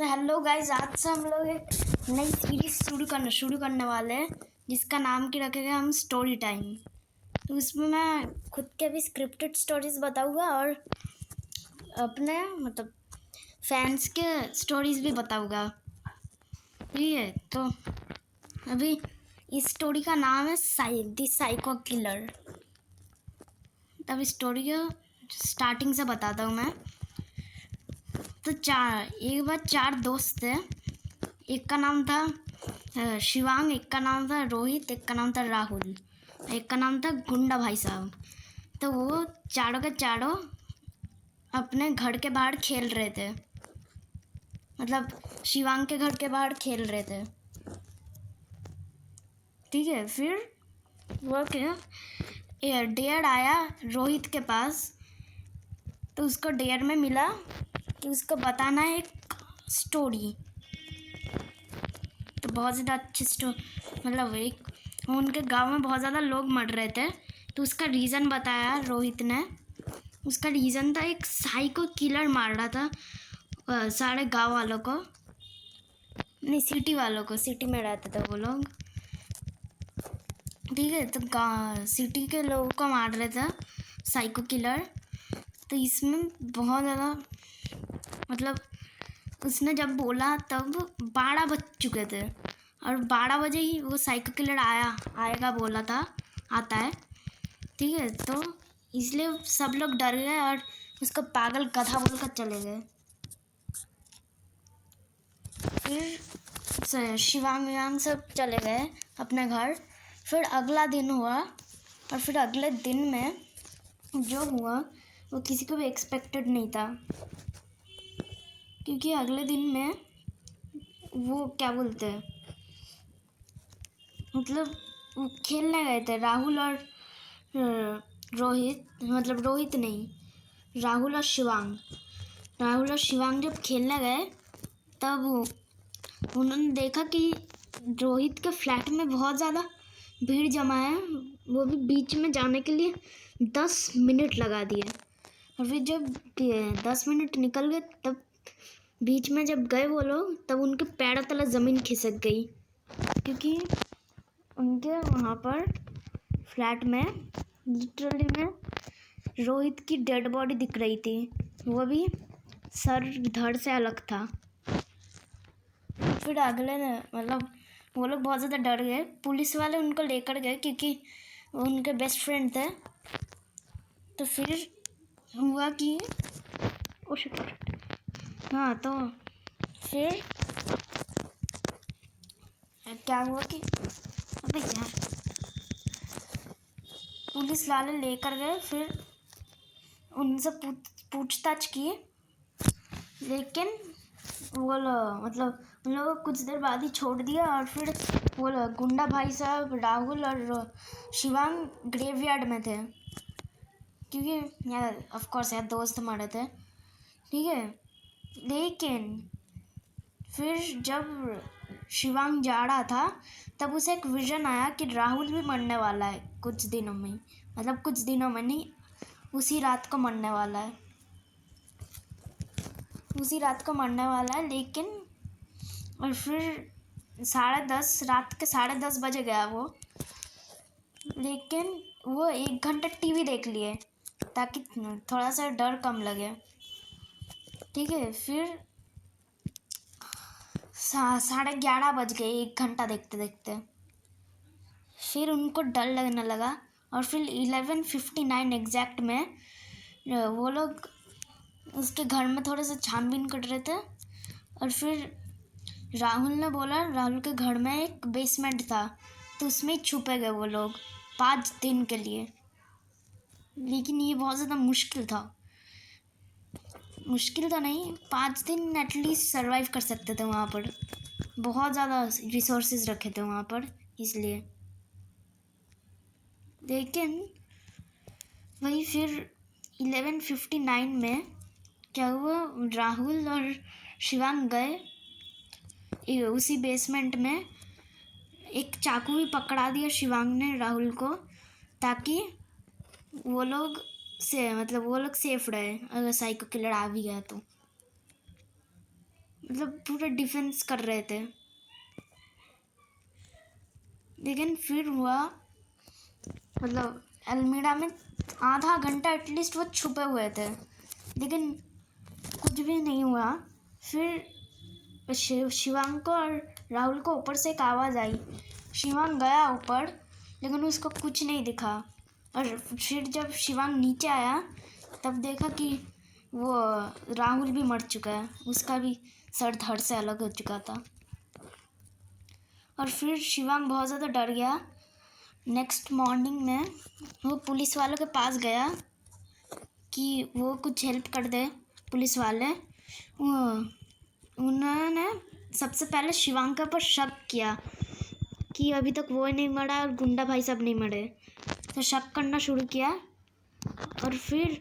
तो hello guys, आज से हम लोग एक नई सीरीज शुरू करने वाले हैं जिसका नाम की रखेगा हम स्टोरी टाइम। तो उसमें मैं खुद के भी स्क्रिप्टेड स्टोरीज बताऊंगा और अपने फैंस के स्टोरीज भी बताऊंगा। ठीक है, तो अभी इस स्टोरी का नाम है द साइको किलर। तब स्टोरी को स्टार्टिंग से बताता हूँ मैं। तो एक बार 4 दोस्त थे। एक का नाम था शिवांग, एक का नाम था रोहित, एक का नाम था राहुल, एक का नाम था गुंडा भाई साहब। तो वो चारों के चारों अपने घर के बाहर खेल रहे थे, मतलब शिवांग के घर के बाहर खेल रहे थे। ठीक है, फिर वो क्या डेयर आया रोहित के पास। तो उसको डेयर में मिला कि उसको बताना है एक स्टोरी। तो बहुत ज़्यादा अच्छी मतलब एक उनके गांव में बहुत ज़्यादा लोग मर रहे थे। तो उसका रीज़न बताया रोहित ने। उसका रीज़न था एक साइको किलर मार रहा था सारे गांव वालों को, नहीं सिटी वालों को, सिटी में रहते थे वो लोग। ठीक है, तो सिटी के लोगों को मार रहे थे साइको किलर। तो इसमें बहुत ज़्यादा मतलब उसने जब बोला तब 12 बज चुके थे और 12 बजे ही वो साइको किलर आएगा बोला था, आता है। ठीक है, तो इसलिए सब लोग डर गए और उसको पागल गधा बोलकर चले गए। फिर शिवांग सब चले गए अपने घर। फिर अगला दिन हुआ और फिर अगले दिन में जो हुआ वो किसी को भी एक्सपेक्टेड नहीं था, क्योंकि अगले दिन में वो क्या बोलते हैं मतलब वो खेलने गए थे राहुल और रोहित, मतलब रोहित नहीं, राहुल और शिवांग जब खेलने गए तब उन्होंने देखा कि रोहित के फ्लैट में बहुत ज़्यादा भीड़ जमा है। वो भी बीच में जाने के लिए 10 मिनट लगा दिए। और फिर जब 10 मिनट निकल गए तब बीच में जब गए वो लोग, तब उनके पैरों तले ज़मीन खिसक गई, क्योंकि उनके वहाँ पर फ्लैट में लिटरली में रोहित की डेड बॉडी दिख रही थी। वो भी सर धड़ से अलग था। फिर अगले मतलब वो लोग बहुत ज़्यादा डर गए। पुलिस वाले उनको लेकर गए क्योंकि वो उनके बेस्ट फ्रेंड थे। तो फिर हुआ कि हाँ, तो फिर क्या हुआ कि अबे यार पुलिस वाले लेकर गए। फिर उनसे पूछताछ की, लेकिन वो मतलब उन लोगों को कुछ देर बाद ही छोड़ दिया। और फिर वो गुंडा भाई साहब, राहुल और शिवांग ग्रेवयार्ड में थे, क्योंकि यार ऑफ कोर्स यार दोस्त मरे थे। ठीक है, लेकिन फिर जब शिवांग जा रहा था तब उसे एक विजन आया कि राहुल भी मरने वाला है कुछ दिनों में, मतलब कुछ दिनों में नहीं, उसी रात को मरने वाला है, उसी रात को मरने वाला है। लेकिन और फिर रात के 10:30 बजे गया वो, लेकिन वो 1 घंटा टीवी देख लिए ताकि थोड़ा सा डर कम लगे। ठीक है, फिर 11:30 बज गए 1 घंटा देखते देखते। फिर उनको डर लगने लगा और फिर 11:59 एग्जैक्ट में वो लोग उसके घर में थोड़े से छानबीन कर रहे थे। और फिर राहुल ने बोला, राहुल के घर में एक बेसमेंट था तो उसमें छुपे गए वो लोग 5 दिन के लिए। लेकिन ये बहुत ज़्यादा मुश्किल तो नहीं, 5 दिन एटलीस्ट सर्वाइव कर सकते थे वहाँ पर। बहुत ज़्यादा रिसोर्सेज रखे थे वहाँ पर, इसलिए। लेकिन वही फिर 11:59 में क्या हुआ, राहुल और शिवांग गए उसी बेसमेंट में। एक चाकू भी पकड़ा दिया शिवांग ने राहुल को, ताकि वो लोग सेफ रहे अगर साइको किलर आ भी गया तो। मतलब पूरा डिफेंस कर रहे थे। लेकिन फिर हुआ, मतलब अल्मीरा में आधा घंटा एटलीस्ट वो छुपे हुए थे, लेकिन कुछ भी नहीं हुआ। फिर शिवांग को और राहुल को ऊपर से एक आवाज़ आई। शिवांग गया ऊपर, लेकिन उसको कुछ नहीं दिखा। और फिर जब शिवांग नीचे आया तब देखा कि वो राहुल भी मर चुका है, उसका भी सर धड़ से अलग हो चुका था। और फिर शिवांग बहुत ज़्यादा डर गया। नेक्स्ट मॉर्निंग में वो पुलिस वालों के पास गया कि वो कुछ हेल्प कर दे। पुलिस वाले उन्होंने सबसे पहले शिवांग के ऊपर शक किया कि अभी तक वो नहीं मरा और गुंडा भाई सब नहीं मरे, तो शक करना शुरू किया। और फिर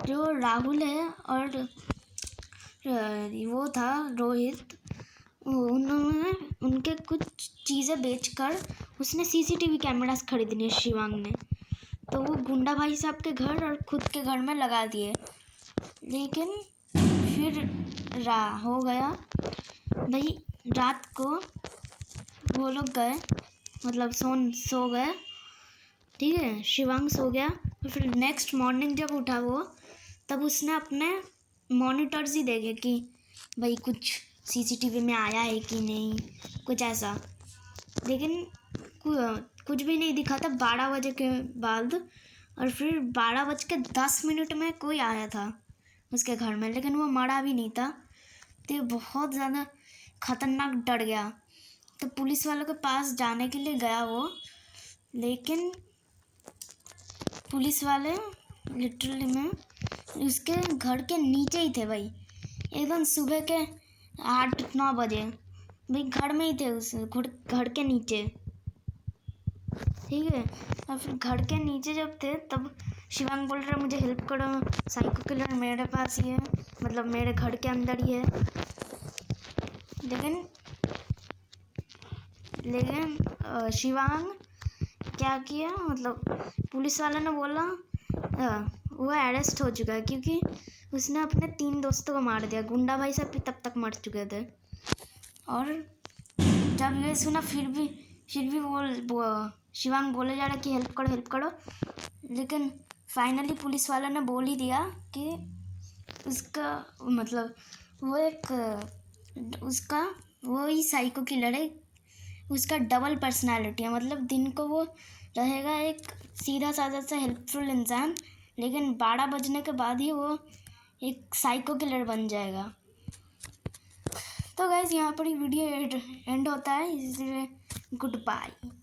जो राहुल है और वो था रोहित, उन्होंने उनके कुछ चीज़ें बेचकर उसने सीसीटीवी कैमरास खरीदने शिवांग ने, तो वो गुंडा भाई साहब के घर और खुद के घर में लगा दिए। लेकिन फिर हो गया भाई, रात को वो लोग गए, मतलब सो गए, ठीक है, शिवांग सो गया। और फिर नेक्स्ट मॉर्निंग जब उठा वो, तब उसने अपने मॉनिटर्स ही देखे कि भाई कुछ सीसीटीवी में आया है कि नहीं, कुछ ऐसा। लेकिन कुछ भी नहीं दिखा था 12 बजे के बाद। और फिर 12:10 में कोई आया था उसके घर में, लेकिन वो मरा भी नहीं था। तो बहुत ज़्यादा खतरनाक डर गया, तो पुलिस वालों के पास जाने के लिए गया वो। लेकिन पुलिस वाले लिटरली में उसके घर के नीचे ही थे भाई, एकदम सुबह के 8-9 बजे भाई घर में ही थे, उस घर के नीचे, ठीक है। और फिर घर के नीचे जब थे तब शिवांग बोल रहा मुझे हेल्प करो, साइको किलर मेरे पास ही है, मतलब मेरे घर के अंदर ही है। लेकिन शिवांग क्या किया, मतलब पुलिस वाला ने बोला वो अरेस्ट हो चुका है, क्योंकि उसने अपने 3 दोस्तों को मार दिया। गुंडा भाई साहब भी तब तक मर चुके थे। और जब ये सुना फिर भी वो शिवांग बोले जा रहा कि हेल्प करो। लेकिन फाइनली पुलिस वाला ने बोल ही दिया कि उसका मतलब वो ही साइको किलर है, उसका डबल पर्सनालिटी है। मतलब दिन को वो रहेगा एक सीधा साधा सा हेल्पफुल इंसान, लेकिन 12 बजने के बाद ही वो एक साइको किलर बन जाएगा। तो गाइस यहाँ पर ही वीडियो एंड होता है, इसलिए गुड बाय।